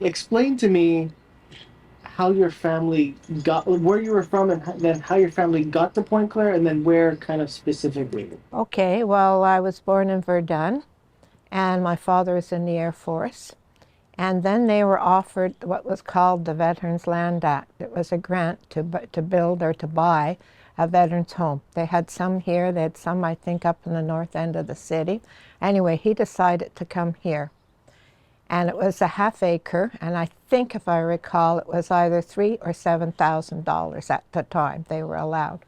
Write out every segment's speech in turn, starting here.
explain to me how your family got, where you were from, and then how your family got to Point Claire, and then where kind of specifically. Okay, well, I was born in Verdun, and my father was in the Air Force. And then they were offered what was called the Veterans Land Act. It was a grant to build or to buy a veterans home. They had some here, they had some, I think, up in the north end of the city. Anyway, he decided to come here. And it was a half acre, and I think, if I recall, it was either $3,000 or $7,000 at the time they were allowed.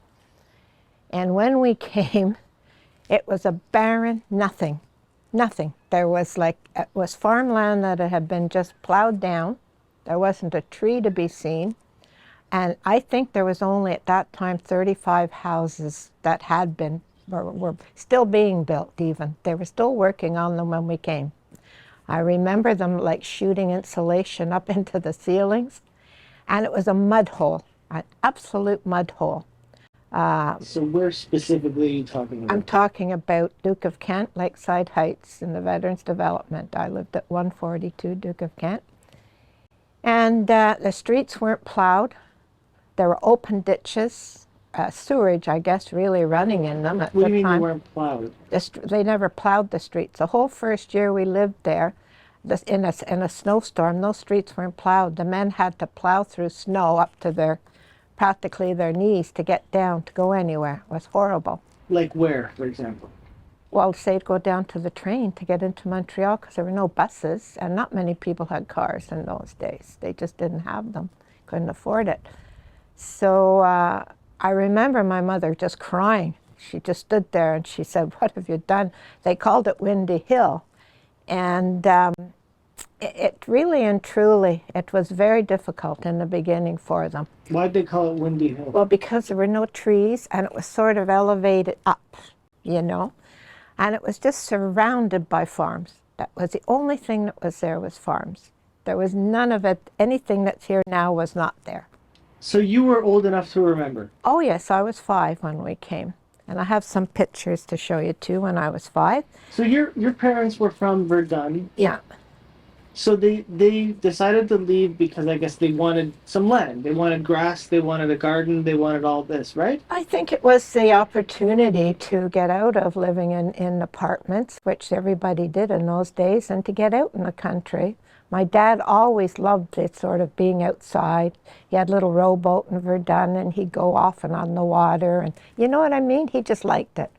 And when we came, it was a barren nothing. Nothing. There was it was farmland that had been just plowed down. There wasn't a tree to be seen. And I think there was only at that time 35 houses that had been, were still being built even. They were still working on them when we came. I remember them like shooting insulation up into the ceilings. And it was a mud hole, an absolute mud hole. So where specifically are you talking about? I'm talking about Duke of Kent, Lakeside Heights, in the Veterans Development. I lived at 142 Duke of Kent. And the streets weren't plowed. There were open ditches, sewage, I guess, really running in them at the time. What do you mean they weren't plowed? They never plowed the streets. The whole first year we lived there, in a snowstorm, those streets weren't plowed. The men had to plow through snow up to practically their knees to get down, to go anywhere. It was horrible. Like where, for example? Well, say they'd go down to the train to get into Montreal because there were no buses, and not many people had cars in those days. They just didn't have them, couldn't afford it. So I remember my mother just crying. She just stood there and she said, "What have you done?" They called it Windy Hill. And it really and truly, it was very difficult in the beginning for them. Why'd they call it Windy Hill? Well, because there were no trees and it was sort of elevated up, you know, and it was just surrounded by farms. That was the only thing that was there, was farms. There was none of it, anything that's here now was not there. So you were old enough to remember? Oh yes, I was 5 when we came. And I have some pictures to show you too when I was 5. So your parents were from Verdun? Yeah. So they decided to leave because I guess they wanted some land. They wanted grass, they wanted a garden, they wanted all this, right? I think it was the opportunity to get out of living in apartments, which everybody did in those days, and to get out in the country. My dad always loved it, sort of being outside. He had a little rowboat in Verdun, and he'd go off and on the water, and you know what I mean? He just liked it.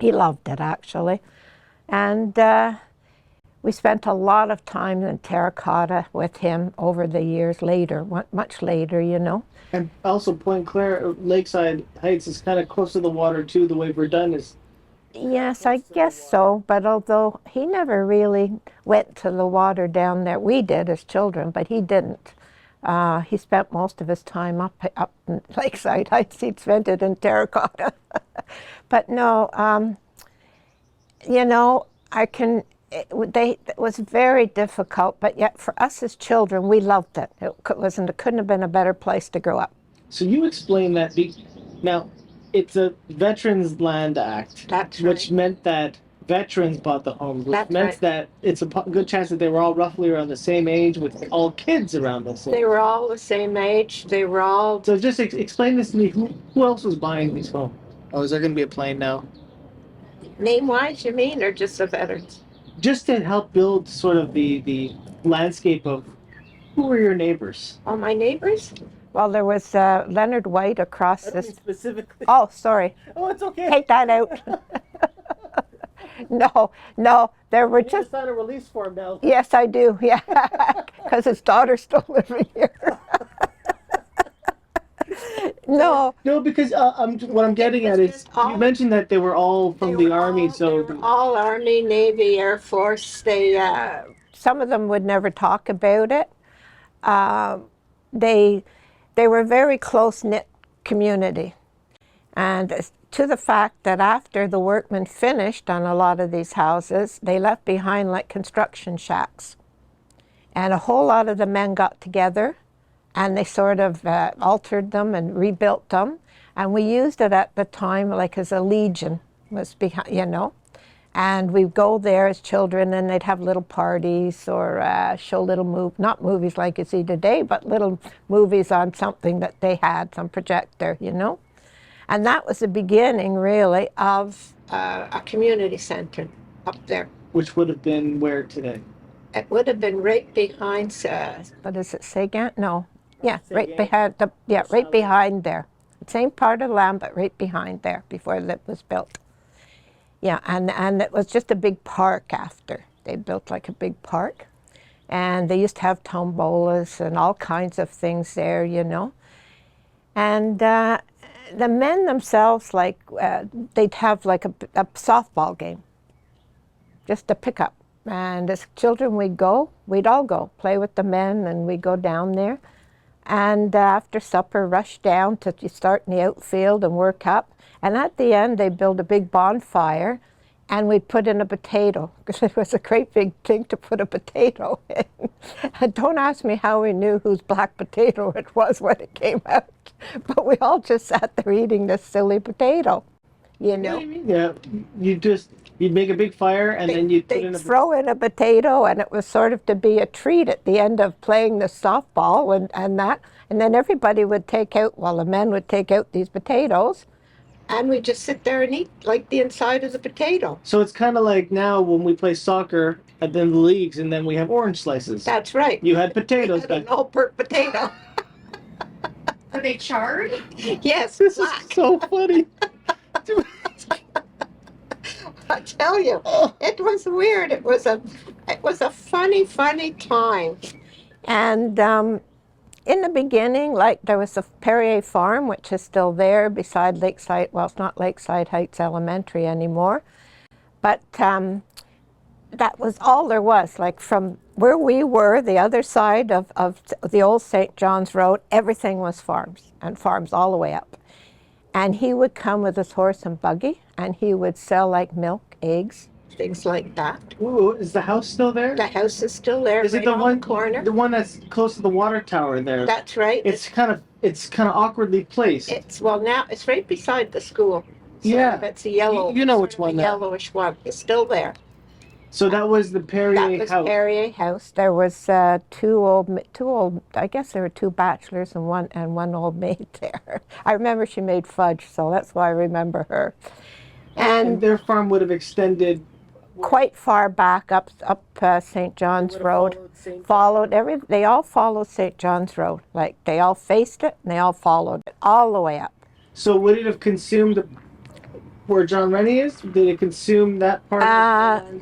He loved it, actually. And we spent a lot of time in Terracotta with him over the years later, much later, you know. And also Pointe-Claire, Lakeside Heights is kind of close to the water too, the way Verdun is. Yes, I guess so, but although he never really went to the water down there. We did as children, but he didn't. He spent most of his time up in Lakeside Heights. He'd spent it in Terracotta. But no, you know, it was very difficult, but yet for us as children, we loved it. It couldn't have been a better place to grow up. So you explain that. Now, it's a Veterans Land Act, That's which right. meant that veterans bought the homes, which That's meant right. that it's a good chance that they were all roughly around the same age, with all kids around the same. They were all the same age. They were all... So just explain this to me. Who else was buying these homes? Oh, is there going to be a plane now? Name-wise, you mean, or just the veterans? Just to help build sort of the landscape of who were your neighbors? Oh, my neighbors? Well, there was Leonard White across I don't this... mean specifically. Oh, sorry. Oh, it's okay. Take that out. No, there were You need to just... sign a release form now. Yes, I do, yeah, because his daughter's still living here. No. No, because what I'm getting at is you mentioned that they were all from the Army, so They were all Army, Navy, Air Force. They, some of them would never talk about it. They were a very close-knit community. And to the fact that after the workmen finished on a lot of these houses, they left behind like construction shacks. And a whole lot of the men got together and they sort of altered them and rebuilt them. And we used it at the time like as a legion was behind, you know. And we'd go there as children, and they'd have little parties or show little not movies like you see today, but little movies on something that they had, some projector, you know. And that was the beginning, really, of a community center up there. Which would have been where today? It would have been right behind, what is it, Sagan? No. Yeah, right behind, right behind there. Same part of the land, but right behind there before it was built. Yeah, and it was just a big park after. They built like a big park. And they used to have tombolas and all kinds of things there, you know. And the men themselves, like, they'd have like a softball game, just a pickup. And as children, we'd all go, play with the men, and we'd go down there. And after supper, rush down to start in the outfield and work up. And at the end, they build a big bonfire, and we'd put in a potato, because it was a great big thing to put a potato in. And don't ask me how we knew whose black potato it was when it came out. But we all just sat there eating this silly potato, you know. Yeah, you'd make a big fire, and then you'd put in throw in a potato, and it was sort of to be a treat at the end of playing the softball and that. And then everybody would take out, well, the men would take out these potatoes, and we'd just sit there and eat like the inside of the potato. So it's kind of like now when we play soccer and then the leagues, and then we have orange slices. That's right. You had potatoes. We had an all-purpose potato. Are they charred? Yes, This black. is so funny. I tell you, it was weird. It was a funny time. And in the beginning, like, there was a Perrier farm, which is still there beside Lakeside. Well, it's not Lakeside Heights Elementary anymore, but that was all there was. Like, from where we were, the other side of the old St. John's Road, everything was farms, and farms all the way up. And he would come with his horse and buggy, and he would sell like milk, eggs, things like that. Ooh, is the house still there? The house is still there. Is right it the on one the corner? The one that's close to the water tower there. That's right. It's kind of awkwardly placed. Now it's right beside the school. Yeah. It's a yellow. You know which one. Yellowish one. It's still there. So that was the Perrier That was house. Perrier house. There was two old. I guess there were two bachelors and one old maid there. I remember she made fudge, so that's why I remember her. And their farm would have extended quite far back up St. John's Road. They all followed St. John's Road. Like, they all faced it and they all followed it all the way up. So would it have consumed where John Rennie is? Did it consume that part?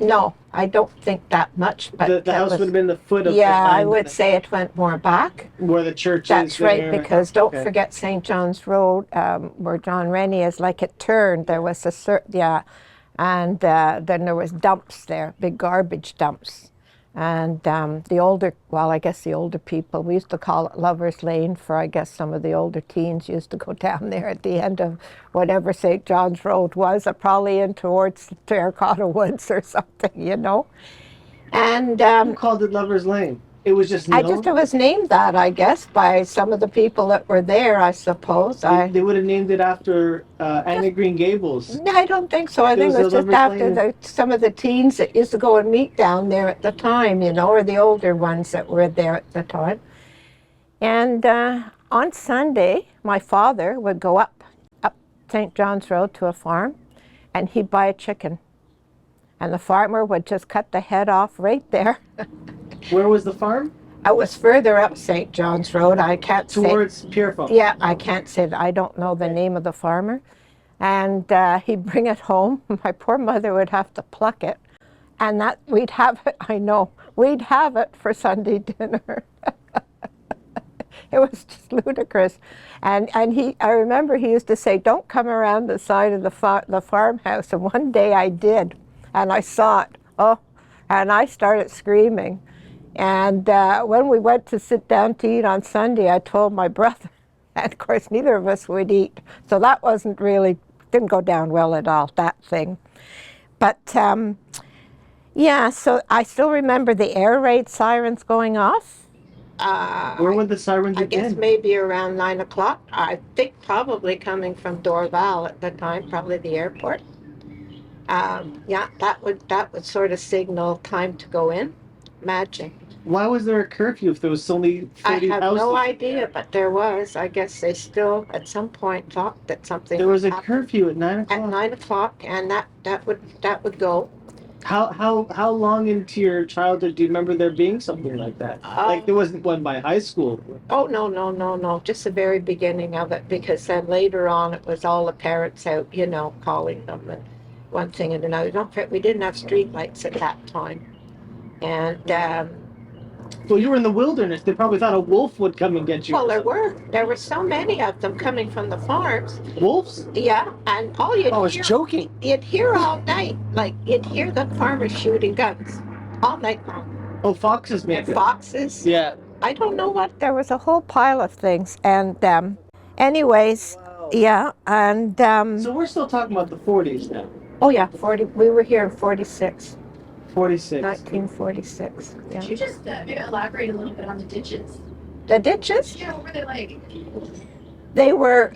No, I don't think that much. But the house would have been the foot of. Yeah, I would say it went more back. Where the church is. That's right, because don't Okay. forget St. John's Road, where John Rennie is. Like, it turned. There was and then there was dumps there, big garbage dumps. And the older people, we used to call it Lover's Lane, for I guess some of the older teens used to go down there at the end of whatever St. John's Road was, or probably in towards Terracotta Woods or something, you know. And who called it Lover's Lane? It was just known? it was named that, I guess, by some of the people that were there, I suppose. They would have named it after Anne of Green Gables. No, I don't think so. I think it was just after some of the teens that used to go and meet down there at the time, you know, or the older ones that were there at the time. And on Sunday, my father would go up St. John's Road to a farm, and he'd buy a chicken. And the farmer would just cut the head off right there. Where was the farm? I was further up St. John's Road. I can't say. Towards Pierrefonds. Yeah, I can't say that. I don't know the name of the farmer. And he'd bring it home. My poor mother would have to pluck it. And we'd have it, I know, we'd have it for Sunday dinner. It was just ludicrous. And I remember he used to say, don't come around the side of the farmhouse. And one day I did, and I saw it. Oh, and I started screaming. And when we went to sit down to eat on Sunday, I told my brother, and of course neither of us would eat. So that didn't go down well at all, that thing. But yeah, so I still remember the air raid sirens going off. Where would the sirens have been? I guess maybe around 9 o'clock. I think probably coming from Dorval at the time, probably the airport. Yeah, that would sort of signal time to go in. Imagine. Why was there a curfew if there was only I 40 have houses? no idea, but there was. I guess they still, at some point, thought that something There would was a happen curfew at 9 at o'clock. 9 o'clock, and that would go. How long into your childhood do you remember there being something like that? Like there Um, wasn't one by high school. oh no, no, no, no! Just the very beginning of it, because then later on, it was all the parents out, calling them and one thing and another. Don't forget, we didn't have street lights at that time, and Well, you were in the wilderness. They probably thought a wolf would come and get you. well, or there were so many of them coming from the farms. something. Wolves? Yeah, and all Oh, I was hear, joking. you'd hear all night, like you'd hear the farmers shooting guns all night long. Oh, foxes And maybe. foxes. Yeah. I don't know what. There was a whole pile of things, and anyways, Wow. yeah, and So we're still talking about the 40s now. oh yeah, 40. We were here in 46, 46. 1946. Yeah. Could you just maybe elaborate a little bit on the ditches? The ditches. Yeah, what were they like? They were.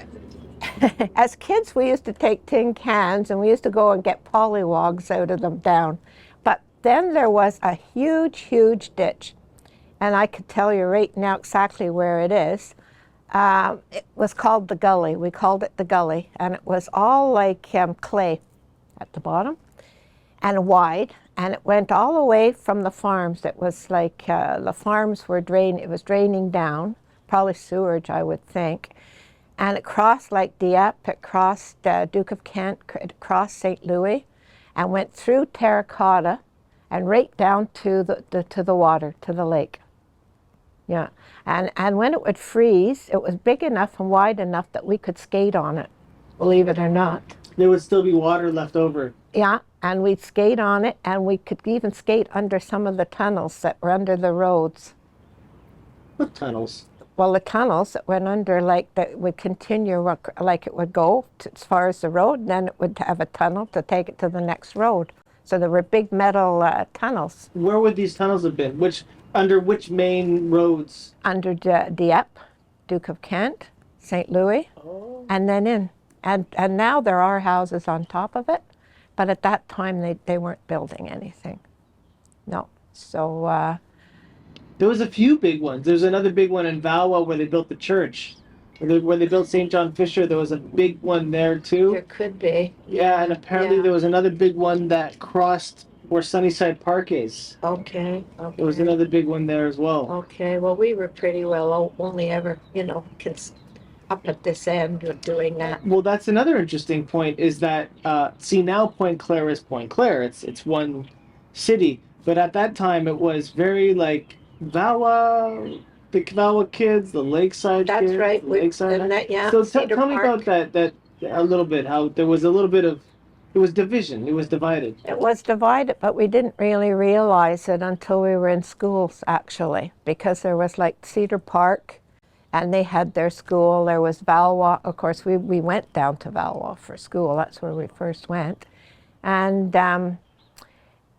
As kids, we used to take tin cans and we used to go and get pollywogs out of them down. But then there was a huge, huge ditch. And I could tell you right now exactly where it is. It was called the gully. We called it the gully. And it was all like clay at the bottom and wide. And it went all the way from the farms. It was like the farms were it was draining down, probably sewage, I would think. And it crossed like Dieppe, it crossed Duke of Kent, it crossed St. Louis, and went through Terracotta, and right down to the water, to the lake. Yeah, and when it would freeze, it was big enough and wide enough that we could skate on it, believe it or not. There would still be water left over. Yeah, and we'd skate on it, and we could even skate under some of the tunnels that were under the roads. What tunnels? Well, the tunnels that went under, like that would continue, like it would go as far as the road, and then it would have a tunnel to take it to the next road. So there were big metal tunnels. Where would these tunnels have been? Under which main roads? Under Dieppe, Duke of Kent, St. Louis, and then in. And now there are houses on top of it, but at that time they weren't building anything. No. So There was a few big ones. There's another big one in Valois where they built the church. Where they built St. John Fisher, there was a big one there too. there could be. Yeah, and apparently Yeah. there was another big one that crossed where Sunnyside Park is. Okay. There was another big one there as well. Okay, well, we were pretty well only ever, up at this end of doing that. Well, that's another interesting point is that, see, now Pointe-Claire is Pointe-Claire. It's one city. But at that time, it was very like Valois, the Valois kids, the Lakeside That's kids. right. The Lakeside. Yeah. So Cedar tell me Park. about that a little bit, how there was a little bit of, it was division, it was divided. It was divided, but we didn't really realize it until we were in schools, actually, because there was like Cedar Park, and they had their school. There was Valois. Of course, we went down to Valois for school. That's where we first went. And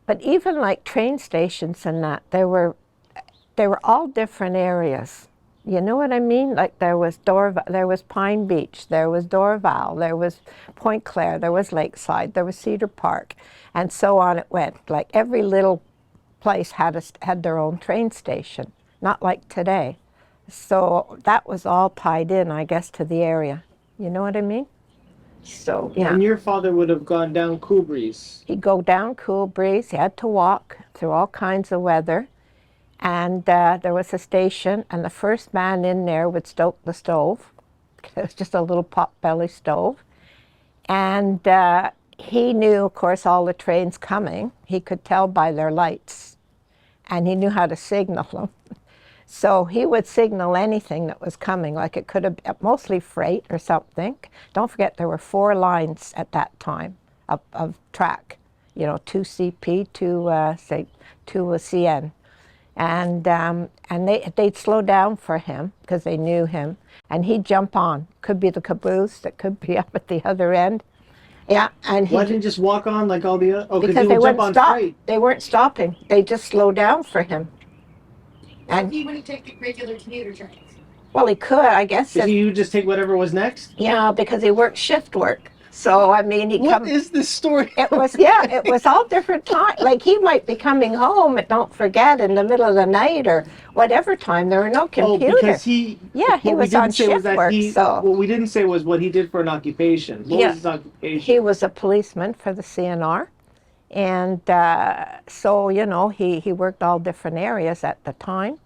but even like train stations and that, they were all different areas. You know what I mean? Like there was Pine Beach, there was Dorval, there was Pointe-Claire, there was Lakeside, there was Cedar Park, and so on it went. Like every little place had their own train station, not like today. So that was all tied in, I guess, to the area. You know what I mean? So, yeah. And your father would have gone down Cool Breeze. He'd go down Cool Breeze. He had to walk through all kinds of weather. And there was a station, and the first man in there would stoke the stove. It was just a little pot-belly stove. And he knew, of course, all the trains coming. He could tell by their lights. And he knew how to signal them. So he would signal anything that was coming, like it could have been mostly freight or something. Don't forget, there were 4 lines at that time of track, 2 CP, 2 CN. And they'd slow down for him because they knew him, and he'd jump on. Could be the caboose, that could be up at the other end. Yeah, and Why didn't you just walk on like all the other? Oh, because they would jump wouldn't on stop. freight. They weren't stopping. They just slowed down for him. And he wouldn't take the regular commuter trains. Well, he could, I guess. Did you just take whatever was next? Yeah, because he worked shift work. So, I mean, What is this story? it was all different time. Like he might be coming home, and don't forget, in the middle of the night or whatever time. There were no Oh, computer. because he. Yeah, he What we was on didn't say was shift that work, he. so What we didn't say was what he did for an occupation. What Yeah. was his occupation? he was a policeman for the CNR. And so, you know, he worked all different areas at the time.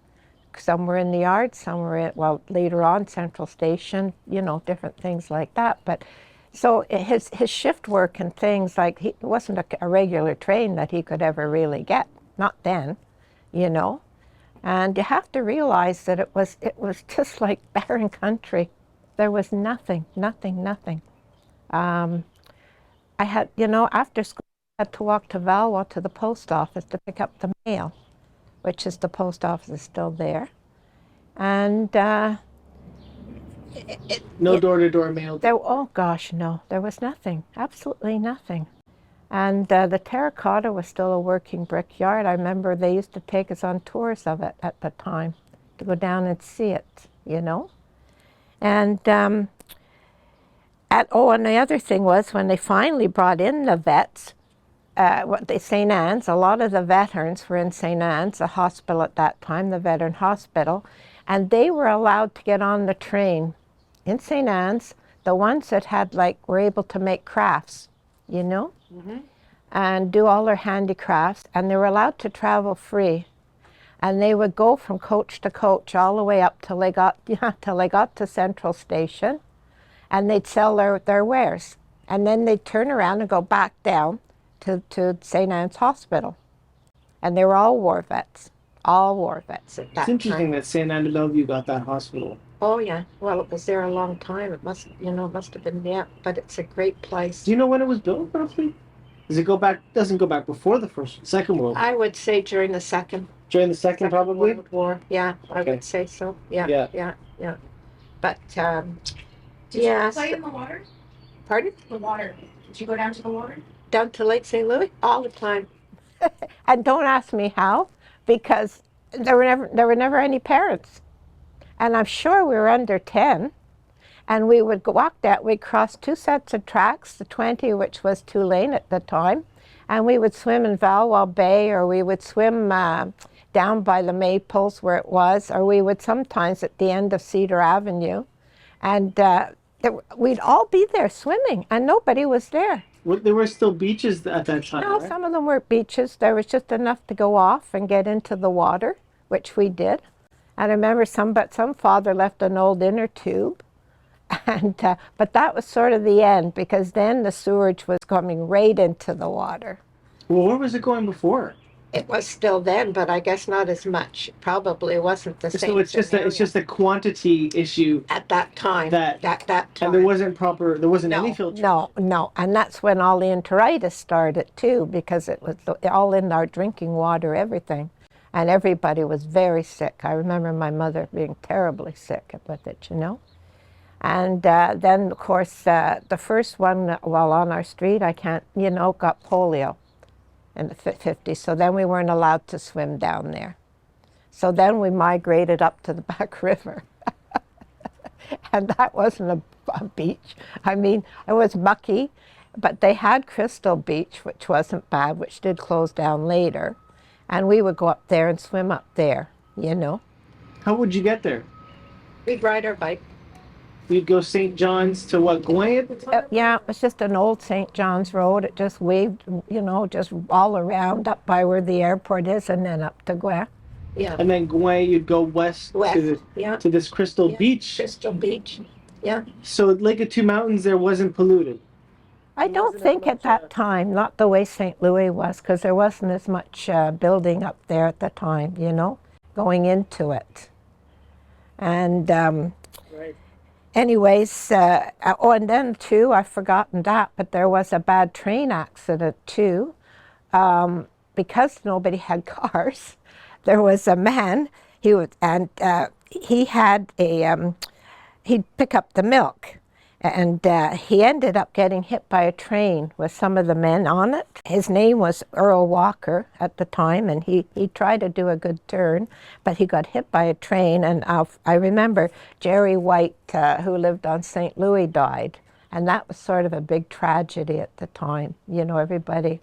Some were in the yard, some were in, well, later on, Central Station, you know, different things like that. But so his shift work and things, like, it wasn't a regular train that he could ever really get. Not then, you know. And you have to realize that it was just like barren country. There was nothing. I had, you know, after school, I had to walk to Valwa to the post office to pick up the mail, which is the post office is still there. And No door-to-door mail. oh gosh, no, there was nothing, absolutely nothing. And the terracotta was still a working brickyard. I remember they used to take us on tours of it at the time to go down and see it, you know. And and the other thing was when they finally brought in the vets, St. Anne's, a lot of the veterans were in St. Anne's, a hospital at that time, the veteran hospital, and they were allowed to get on the train in St. Anne's, the ones that had, like, were able to make crafts, you know, and do all their handicrafts, and they were allowed to travel free. And they would go from coach to coach all the way up till they got, till they got to Central Station, and they'd sell their wares. And then they'd turn around and go back down to St. Anne's Hospital. And they were all war vets at that It's interesting time. that St. Anne de Bellevue got that hospital. Oh yeah, well, it was there a long time. It must have been, yeah, but it's a great place. Do you know when it was built, roughly? Does it go back? Doesn't go back before the Second World War. I would say during the second Probably. World War. Yeah, I Okay. would say so. Yeah. But Did yeah. you play in the water? Pardon? The water. Did you go down to the water? Down to Lake St. Louis all the time. And don't ask me how, because there were never any parents. And I'm sure we were under 10. And we would walk that, we'd cross 2 sets of tracks, the 20, which was 2-lane at the time, and we would swim in Valwell Bay, or we would swim down by the Maples where it was, or we would sometimes at the end of Cedar Avenue. And we'd all be there swimming, and nobody was there. There were still beaches at that time, No, right? some of them were beaches. There was just enough to go off and get into the water, which we did. And I remember some father left an old inner tube. And but that was sort of the end, because then the sewage was coming right into the water. Well, where was it going before? It was still then, but I guess not as much. Probably wasn't the same. So it's just a quantity issue at that time. That time. And there wasn't any filtration. No, and that's when all the enteritis started too, because it was all in our drinking water, everything, and everybody was very sick. I remember my mother being terribly sick with it, you know. And then, of course, the first one, while on our street, got polio in the 50s. So then we weren't allowed to swim down there. So then we migrated up to the back river. And that wasn't a beach. I mean, it was mucky, but they had Crystal Beach, which wasn't bad, which did close down later. And we would go up there and swim up there, you know. How would you get there? We'd ride our bike. We'd go St. John's to what, Gouin at the time? Yeah, it was just an old St. John's Road. It just waved, just all around up by where the airport is, and then up to Gouin. Yeah. And then Gouin, you'd go west to this Crystal Beach. Crystal Beach, yeah. So Lake of Two Mountains there wasn't polluted? I don't think at that time, not the way St. Louis was, because there wasn't as much building up there at the time, going into it. And Right. anyways, and then too, I've forgotten that, but there was a bad train accident too. Because nobody had cars, there was a man, he had he'd pick up the milk, and he ended up getting hit by a train with some of the men on it. His name was Earl Walker at the time, and he tried to do a good turn, but he got hit by a train. And I remember Jerry White, who lived on St. Louis, died And that was sort of a big tragedy at the time. You know, everybody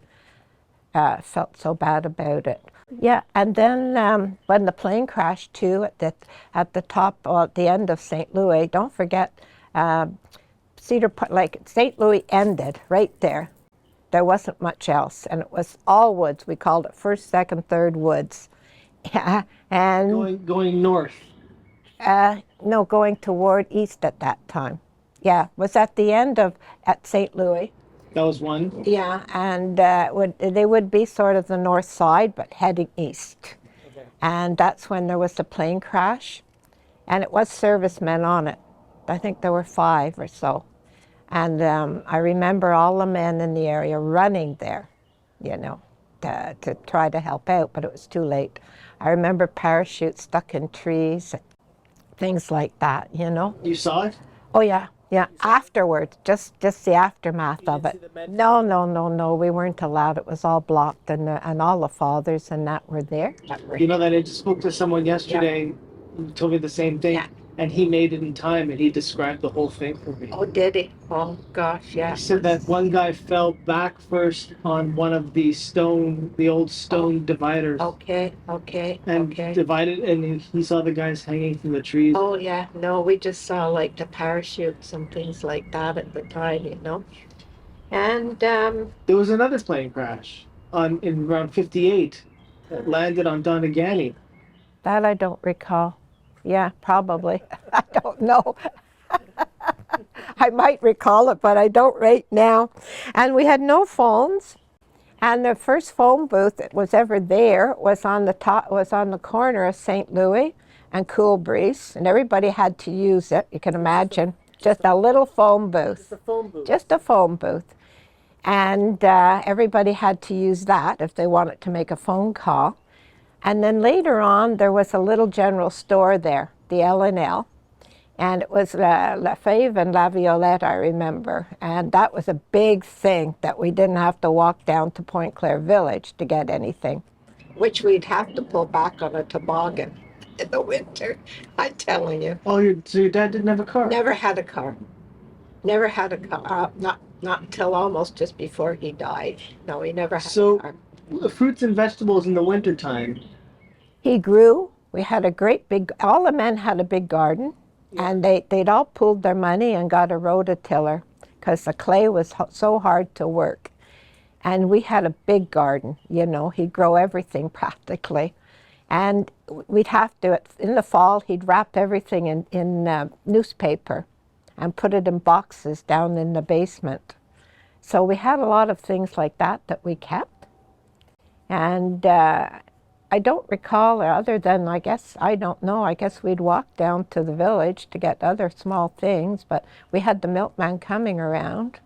felt so bad about it. Yeah, and then when the plane crashed too at the top, well, at the end of St. Louis, don't forget, like St. Louis ended right there. There wasn't much else, and it was all woods. We called it first, second, third woods. Yeah, and going north. no, going toward east at that time. Yeah, was at the end of at St. Louis. That was one. Yeah, and they would be sort of the north side, but heading east. Okay. And that's when there was the plane crash, and it was servicemen on it. I think there were 5 or so. And I remember all the men in the area running there, you know, to try to help out, but it was too late. I remember parachutes stuck in trees, things like that, you know. You saw it? Oh, yeah. Yeah, afterwards, just the aftermath of it. No, we weren't allowed. It was all blocked, and all the fathers and that were there. You know that I just spoke to someone yesterday who told me the same thing, and he made it in time, and he described the whole thing for me. Oh, did he? Oh, gosh, yeah. He said that one guy fell back first on one of the old stone dividers. Okay. And divided, and he saw the guys hanging from the trees. Oh, yeah. No, we just saw like the parachutes and things like that at the time, you know. And there was another plane crash in around 58 that landed on Donegal. That I don't recall. Yeah, probably. I don't know. I might recall it, but I don't right now. And we had no phones. And the first phone booth that was ever there was on the corner of St. Louis and Cool Breeze, and everybody had to use it. You can imagine, just a little phone booth. Just a phone booth. Just a phone booth. And everybody had to use that if they wanted to make a phone call. And then later on, there was a little general store there, the L&L. And it was La Fave and La Violette, I remember. And that was a big thing, that we didn't have to walk down to Pointe-Claire Village to get anything, which we'd have to pull back on a toboggan in the winter, I'm telling you. Oh, so your dad didn't have a car? Never had a car. Never had a car. Not until almost just before he died. No, he never had a car. So, fruits and vegetables in the wintertime? He grew. We had a great big, all the men had a big garden. Yeah. And they'd all pooled their money and got a rototiller because the clay was so hard to work. And we had a big garden, you know. He'd grow everything practically. And we'd have to, in the fall, he'd wrap everything in newspaper and put it in boxes down in the basement. So we had a lot of things like that we kept. And I don't recall, other than, I guess we'd walk down to the village to get other small things, but we had the milkman coming around.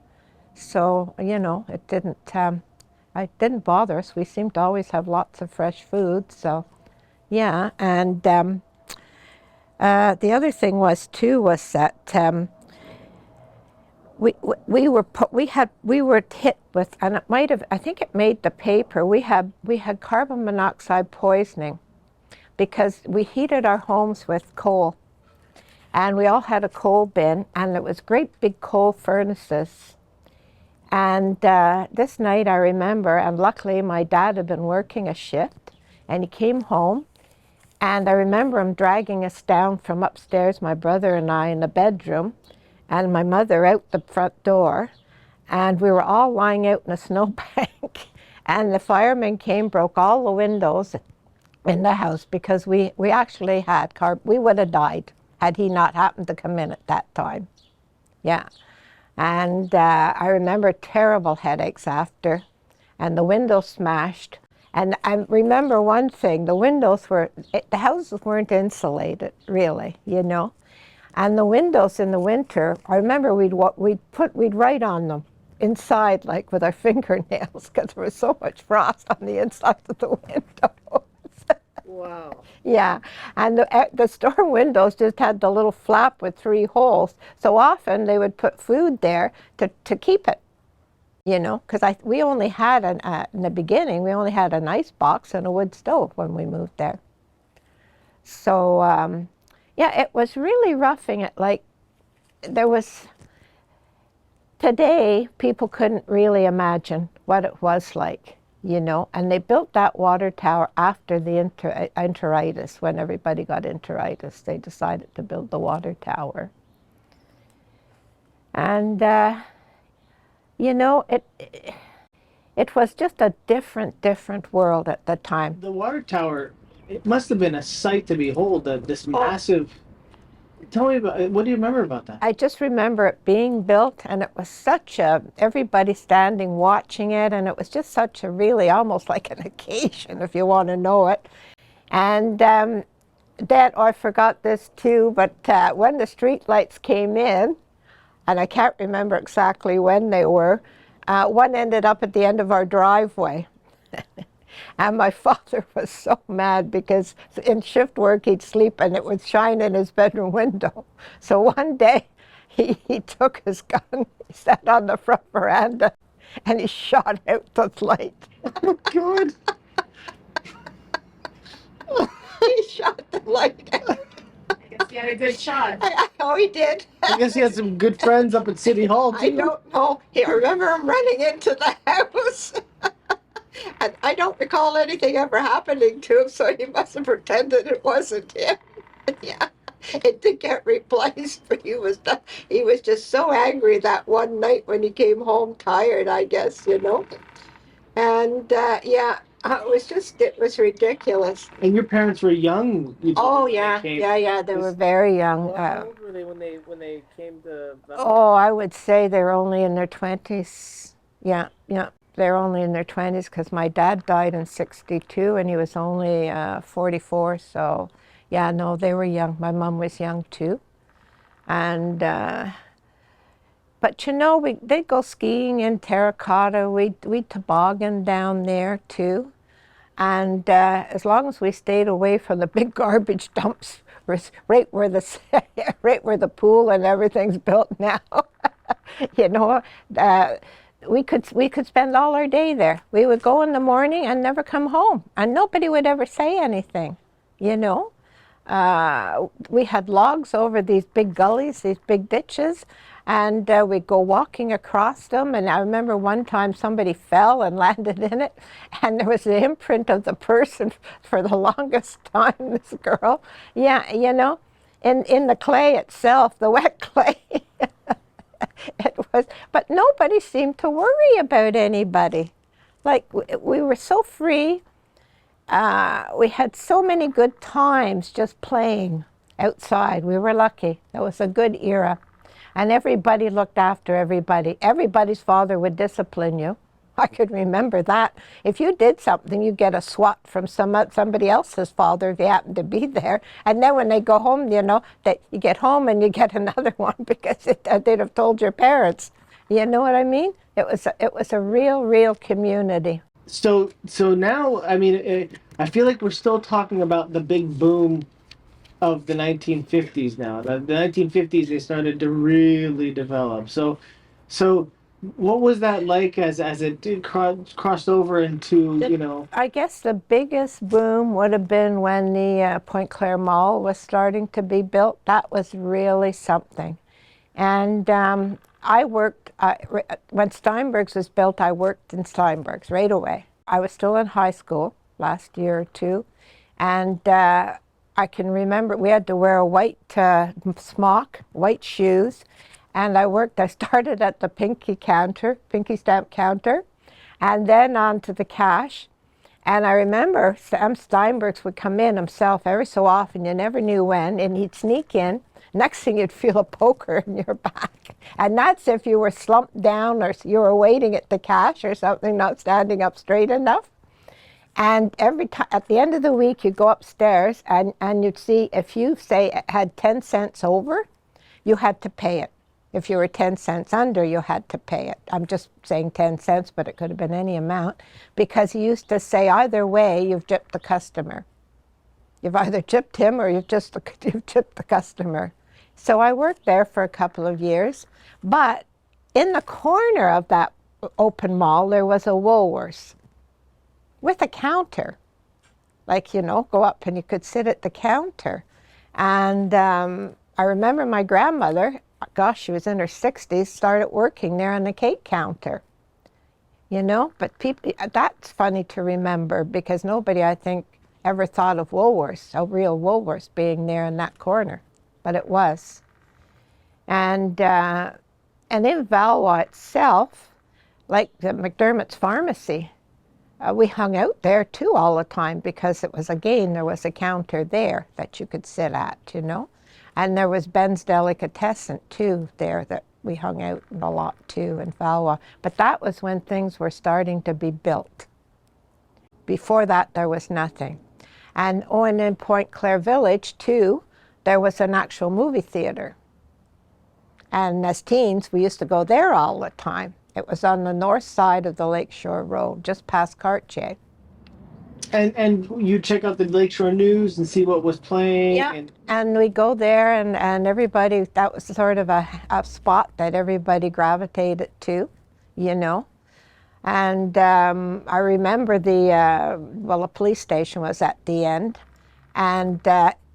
So, you know, it didn't bother us. We seemed to always have lots of fresh food, so, yeah. And the other thing was that we were hit with, and I think it made the paper, we had carbon monoxide poisoning because we heated our homes with coal, and we all had a coal bin, and it was great big coal furnaces. And this night I remember, and luckily my dad had been working a shift, and he came home, and I remember him dragging us down from upstairs, my brother and I, in the bedroom, and my mother out the front door, and we were all lying out in a snowbank, and the firemen came, broke all the windows in the house because we actually had we would have died had he not happened to come in at that time. Yeah. And I remember terrible headaches after, and the windows smashed. And I remember one thing, the houses weren't insulated, really, you know. And the windows in the winter, I remember we'd write on them inside, like with our fingernails, because there was so much frost on the inside of the windows. Wow. Yeah, and the store windows just had the little flap with 3 holes. So often they would put food there to keep it, you know, because we only had, in the beginning, we only had an ice box and a wood stove when we moved there. So, yeah, it was really roughing it. Like, there was, today, people couldn't really imagine what it was like, you know, and they built that water tower after the enteritis. When everybody got enteritis, they decided to build the water tower. And, you know, it was just a different world at the time. The water tower, it must have been a sight to behold. This massive. Tell me about. What do you remember about that? I just remember it being built, and it was such a, everybody standing watching it, and it was just such a really almost like an occasion, if you want to know it. And Dad, I forgot this too, but when the street lights came in, and I can't remember exactly when they were, one ended up at the end of our driveway. And my father was so mad because in shift work he'd sleep and it would shine in his bedroom window. So one day he took his gun, he sat on the front veranda, and he shot out the light. Oh, God. He shot the light out. I guess he had a good shot. Oh, he did. I guess he had some good friends up at City Hall, too. I don't know. I remember him running into the house. And I don't recall anything ever happening to him, so he must have pretended it wasn't him. Yeah, it did get replaced, but he was just so angry that one night when he came home tired, I guess, you know. And yeah, it was ridiculous. And your parents were young. Oh yeah, they were very young. How old were they when they came to? Oh, I would say they're only in their 20s. Yeah. They're only in their 20s because my dad died in 62 and he was only 44. So, yeah, no, they were young. My mom was young too. And, but you know, they'd go skiing in Terracotta. We'd toboggan down there too. And as long as we stayed away from the big garbage dumps, right where the pool and everything's built now, you know, we could spend all our day there. We would go in the morning and never come home, and nobody would ever say anything, you know. We had logs over these big gullies, these big ditches, and we'd go walking across them. And I remember one time somebody fell and landed in it, and there was the imprint of the person for the longest time, this girl. Yeah, you know, in the clay itself, the wet clay. It was, but nobody seemed to worry about anybody. Like, we were so free. We had so many good times just playing outside. We were lucky. It was a good era. And everybody looked after everybody. Everybody's father would discipline you. I could remember that. If you did something, you'd get a swat from somebody else's father if they happened to be there. And then when they go home, you know, that you get home and you get another one because they'd have told your parents. You know what I mean? It was a real community. So now, I mean, I feel like we're still talking about the big boom of the 1950s now. The 1950s, they started to really develop. So what was that like as it did crossed over into, you know? I guess the biggest boom would have been when the Pointe-Claire Mall was starting to be built. That was really something. And I worked, when Steinberg's was built, I worked in Steinberg's right away. I was still in high school last year or two. And I can remember we had to wear a white smock, white shoes. And I started at the pinky stamp counter, and then on to the cash. And I remember Sam Steinberg's would come in himself every so often, you never knew when, and he'd sneak in. Next thing you'd feel a poker in your back. And that's if you were slumped down or you were waiting at the cash or something, not standing up straight enough. And every time, at the end of the week, you'd go upstairs and you'd see if you, say, had 10 cents over, you had to pay it. If you were 10 cents under, you had to pay it. I'm just saying 10 cents, but it could have been any amount, because he used to say, either way, you've gypped the customer. You've either gypped him or you've gypped the customer. So I worked there for a couple of years, but in the corner of that open mall, there was a Woolworths with a counter. Like, you know, go up and you could sit at the counter. And I remember my grandmother, gosh, she was in her 60s, started working there on the cake counter. But people, that's funny to remember because nobody, I think, ever thought of Woolworths, a real Woolworths being there in that corner, but it was. And in Valois itself, like the McDermott's Pharmacy, we hung out there too all the time because it was, again, there was a counter there that you could sit at, And there was Ben's Delicatessen too there that we hung out a lot too in Valois. But that was when things were starting to be built. Before that, there was nothing. And in Pointe-Claire Village too, there was an actual movie theater. And as teens, we used to go there all the time. It was on the north side of the Lakeshore Road, just past Cartier. And you check out the Lakeshore News and see what was playing. Yeah, and we go there, and everybody, that was sort of a spot that everybody gravitated to, And I remember the police station was at the end. And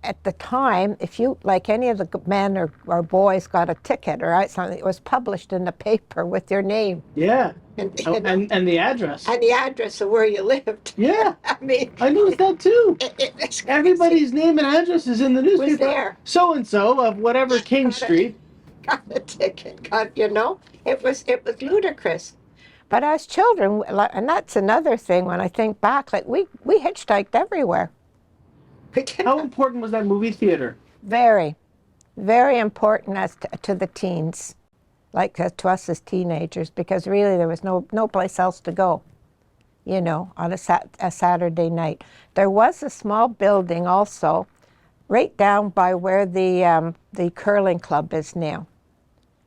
at the time, if you, like any of the men or boys got a ticket or something, it was published in the paper with your name. Yeah. And the address. And the address of where you lived. Yeah. I noticed that too. It's Everybody's name and address is in the newspaper. Was there. So-and-so of whatever King Street. Got a ticket, it was ludicrous. But as children, and that's another thing when I think back, like we hitchhiked everywhere. How important was that movie theater? Very, very important as to the teens, like to us as teenagers, because really there was no place else to go, on a Saturday night. There was a small building also, right down by where the curling club is now,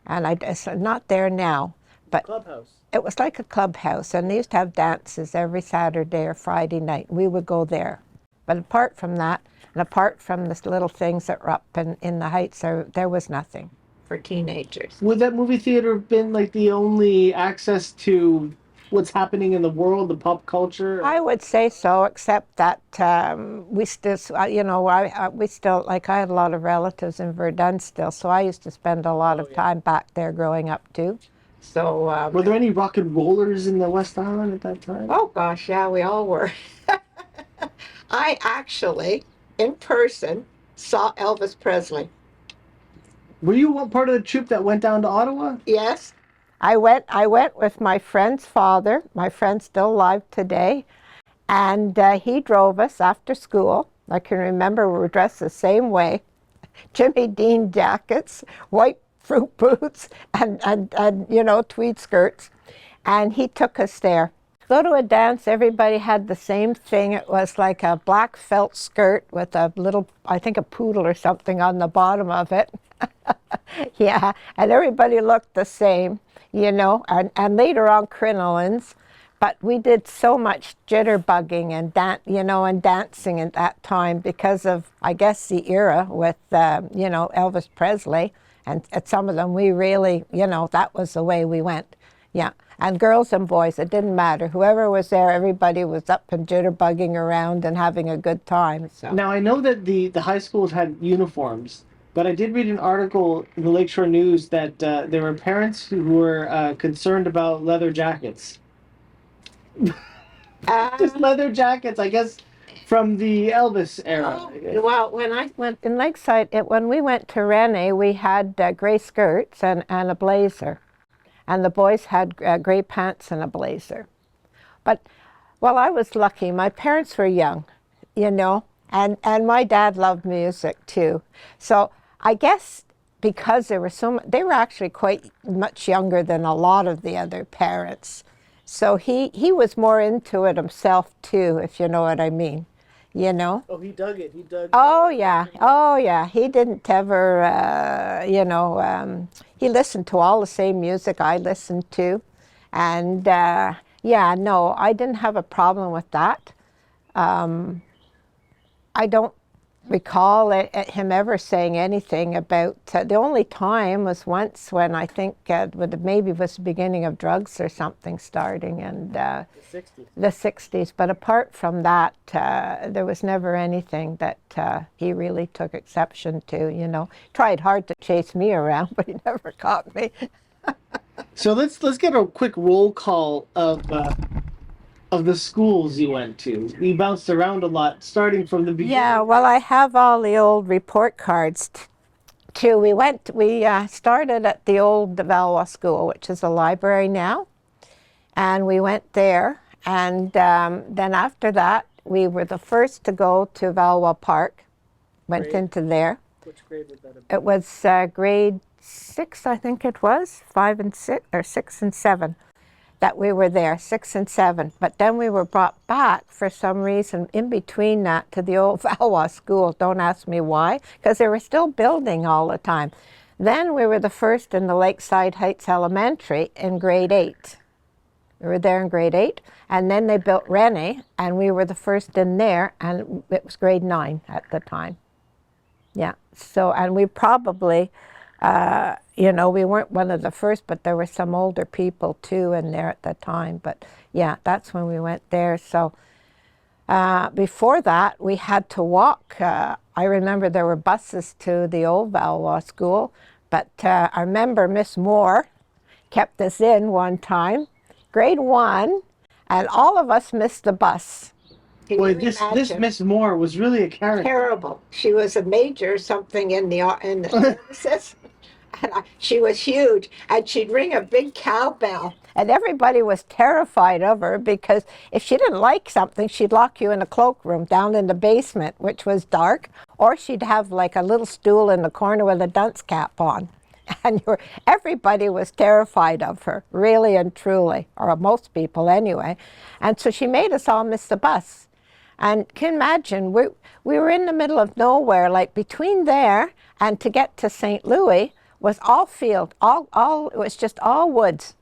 and it's not there now, but Clubhouse. It was like a clubhouse, and they used to have dances every Saturday or Friday night. We would go there. But apart from that, and apart from the little things that were up in the heights, there was nothing for teenagers. Would that movie theater have been like the only access to what's happening in the world, the pop culture? I would say so, except that we still, we still, like I had a lot of relatives in Verdun still, so I used to spend a lot of time back there growing up too. So, were there any rock and rollers in the West Island at that time? Oh gosh, yeah, we all were. I actually, in person, saw Elvis Presley. Were you one part of the troupe that went down to Ottawa? Yes. I went with my friend's father. My friend's still alive today. And he drove us after school. I can remember we were dressed the same way. Jimmy Dean jackets, white fruit boots, and tweed skirts. And he took us there. Go to a dance, everybody had the same thing. It was like a black felt skirt with a little, I think a poodle or something on the bottom of it. Yeah, and everybody looked the same, and later on crinolines. But we did so much jitterbugging and dancing at that time because of, I guess, the era with, Elvis Presley. And at some of them, we really, that was the way we went. Yeah, and girls and boys, it didn't matter. Whoever was there, everybody was up and jitterbugging around and having a good time. So. Now, I know that the high schools had uniforms, but I did read an article in the Lakeshore News that there were parents who were concerned about leather jackets. Just leather jackets, I guess, from the Elvis era. Oh, well, when I went in Lakeside, when we went to Rennie, we had gray skirts and a blazer. And the boys had gray pants and a blazer. But, well, I was lucky. My parents were young, and my dad loved music too. So I guess because they were actually quite much younger than a lot of the other parents. So he was more into it himself too, if you know what I mean. Oh, he dug it. Oh yeah. He didn't ever, he listened to all the same music I listened to. And I didn't have a problem with that. I don't recall him ever saying anything about, the only time was once when I think maybe was the beginning of drugs or something starting, and The 60s. the 60s. But apart from that, there was never anything that he really took exception to, you know. Tried hard to chase me around, but he never caught me. So let's get a quick roll call of the schools you went to. You bounced around a lot, starting from the beginning. Yeah, well, I have all the old report cards too. We started at the old Valois School, which is a library now, and we went there. And then after that, we were the first to go to Valois Park. Went Grade? into there. Which grade was that? It was grade 6, I think it was, 5 and 6, or 6 and 7. That we were there, 6 and 7. But then we were brought back for some reason in between that to the old Valois School. Don't ask me why, because they were still building all the time. Then we were the first in the Lakeside Heights Elementary in grade 8. We were there in grade 8, and then they built Rennie, and we were the first in there, and it was grade 9 at the time. Yeah, so, and we probably, you know, we weren't one of the first, but there were some older people too in there at the time. But yeah, that's when we went there. So before that, we had to walk. I remember there were buses to the old Valois School, but I remember Miss Moore kept us in one time, grade 1, and all of us missed the bus. Boy, this Miss Moore was really a character. Terrible. She was a major something in the services. And she was huge, and she'd ring a big cowbell. And everybody was terrified of her because if she didn't like something, she'd lock you in a cloakroom down in the basement, which was dark, or she'd have like a little stool in the corner with a dunce cap on. And everybody was terrified of her, really and truly, or most people anyway. And so she made us all miss the bus. And can you imagine, we were in the middle of nowhere, like between there and to get to St. Louis was all field, it was just all woods,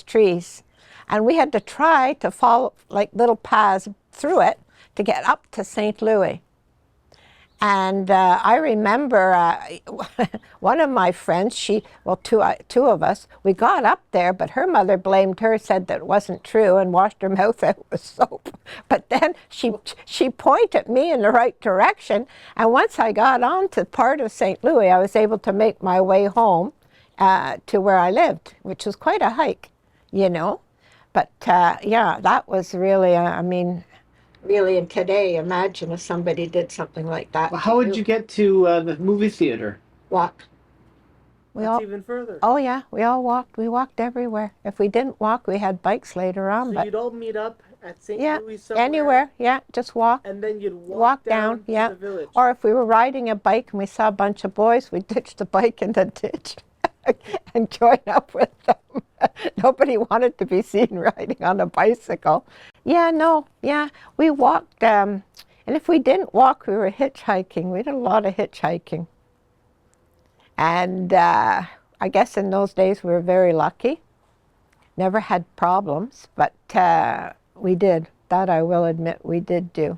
trees. And we had to try to follow like little paths through it to get up to St. Louis. And I remember one of my friends, two of us, we got up there, but her mother blamed her, said that it wasn't true, and washed her mouth out with soap. But then she pointed me in the right direction, and once I got on to part of St. Louis, I was able to make my way home to where I lived, which was quite a hike, you know. But yeah, that was really, I mean, really, and today, imagine if somebody did something like that. Well, how would you get to the movie theater? Walk. That's even further. Oh yeah, we all walked. We walked everywhere. If we didn't walk, we had bikes later on. So but you'd all meet up at St. yeah, Louis somewhere? anywhere. Yeah, just walk. And then you'd walk down to yeah. the village. Or if we were riding a bike and we saw a bunch of boys, we'd ditch the bike in the ditch and join up with them. Nobody wanted to be seen riding on a bicycle. Yeah, no, yeah, we walked, and if we didn't walk, we were hitchhiking. We did a lot of hitchhiking. And I guess in those days we were very lucky. Never had problems, but we did. That I will admit we did do.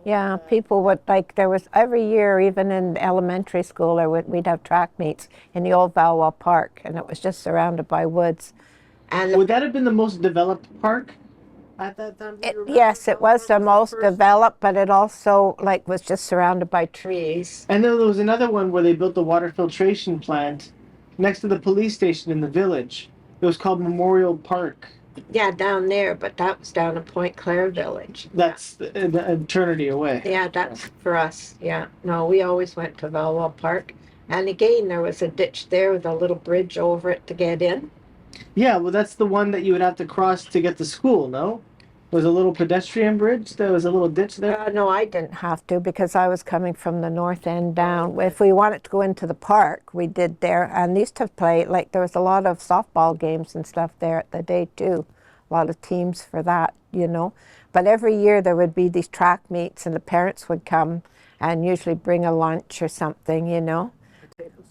Yeah, people would, like, there was every year, even in elementary school, we'd have track meets in the old Valois Park, and it was just surrounded by woods. And would that have been the most developed park at that time? Yes, it was the most developed, but it also was just surrounded by trees. And then there was another one where they built the water filtration plant next to the police station in the village. It was called Memorial Park. Yeah, down there, but that was down in Pointe-Claire village. That's an eternity away. Yeah, that's for us. Yeah, no, we always went to Valois Park. And again, there was a ditch there with a little bridge over it to get in. Yeah, well, that's the one that you would have to cross to get to school, no? There was a little pedestrian bridge? There was a little ditch there? No, I didn't have to because I was coming from the north end down. If we wanted to go into the park, we did there. And they used to play, there was a lot of softball games and stuff there at the day too. A lot of teams for that, you know. But every year there would be these track meets and the parents would come and usually bring a lunch or something, you know. Potatoes.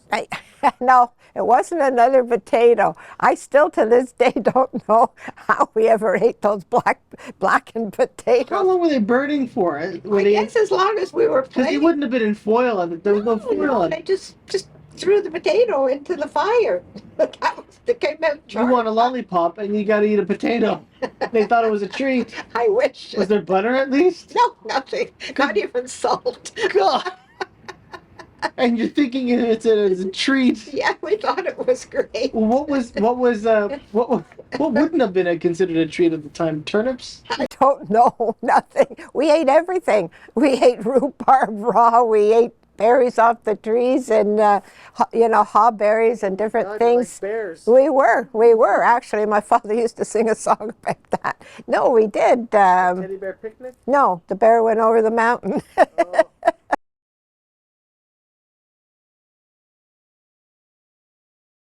No, it wasn't another potato. I still to this day don't know how we ever ate those blackened potatoes. How long were they burning for? Were I they? guess as long as we were Because playing. you wouldn't have been in foil on it. There was no foil on They it. just threw the potato into the fire. That came out You want a lollipop and you got to eat a potato. They thought it was a treat. I wish. Was there butter at least? No, nothing. Not even salt. God. And you're thinking it's a treat. Yeah, we thought it was great. What wouldn't have been considered a treat at the time? Turnips? I don't know, nothing. We ate everything. We ate rhubarb raw. We ate berries off the trees and, hawberries and different things. bears. We were. Actually, my father used to sing a song about that. No, we did. Teddy bear picnic? No, the bear went over the mountain. Oh.